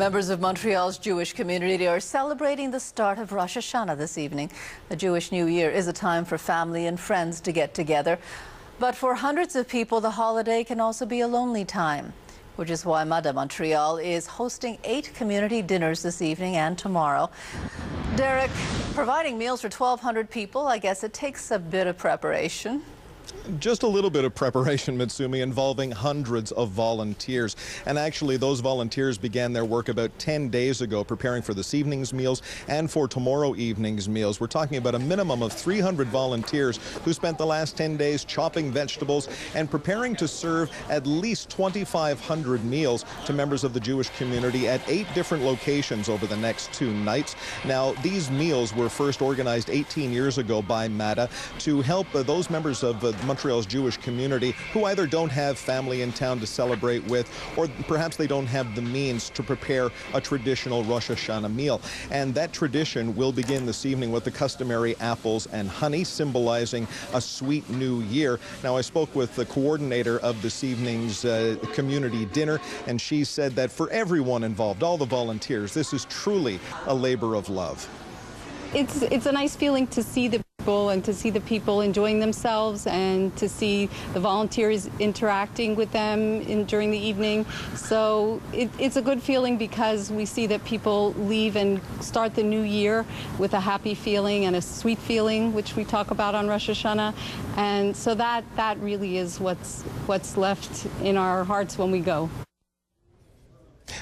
Members of Montreal's Jewish community are celebrating the start of Rosh Hashana this evening. The Jewish New Year is a time for family and friends to get together. But for hundreds of people, the holiday can also be a lonely time, which is why Mada Montreal is hosting 8 community dinners this evening and tomorrow. Derek, providing meals for 1,200 people, I guess it takes a bit of preparation. Just a little bit of preparation, Mitsumi, involving hundreds of volunteers. And actually, those volunteers began their work about 10 days ago, preparing for this evening's meals and for tomorrow evening's meals. We're talking about a minimum of 300 volunteers who spent the last 10 days chopping vegetables and preparing to serve at least 2,500 meals to members of the Jewish community at 8 different locations over the next 2 nights. Now, these meals were first organized 18 years ago by Mada to help those members of Montreal's Jewish community who either don't have family in town to celebrate with, or perhaps they don't have the means to prepare a traditional Rosh Hashanah meal. And that tradition will begin this evening with the customary apples and honey, symbolizing a sweet new year. Now, I spoke with the coordinator of this evening's community dinner, and she said that for everyone involved, all the volunteers, this is truly a labor of love. It's a nice feeling to see the people and to see the people enjoying themselves and to see the volunteers interacting with them during the evening. So it's a good feeling because we see that people leave and start the new year with a happy feeling and a sweet feeling, which we talk about on Rosh Hashanah. And so that really is what's left in our hearts when we go.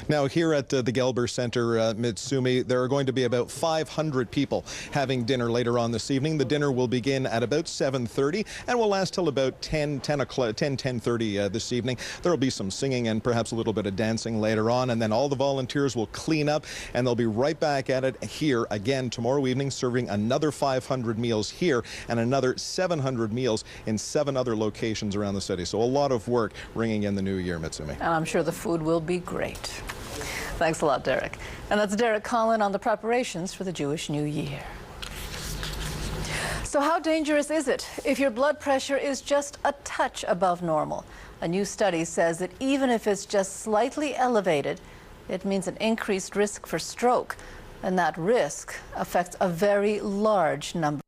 Now, here at the Gelber Center, Mitsumi, there are going to be about 500 people having dinner later on this evening. The dinner will begin at about 7:30 and will last till about 10:30 this evening. There will be some singing and perhaps a little bit of dancing later on, and then all the volunteers will clean up, and they'll be right back at it here again tomorrow evening, serving another 500 meals here and another 700 meals in 7 other locations around the city. So a lot of work ringing in the new year, Mitsumi. And I'm sure the food will be great. Thanks a lot, Derek. And that's Derek Collin on the preparations for the Jewish New Year. So how dangerous is it if your blood pressure is just a touch above normal? A new study says that even if it's just slightly elevated, it means an increased risk for stroke. And that risk affects a very large number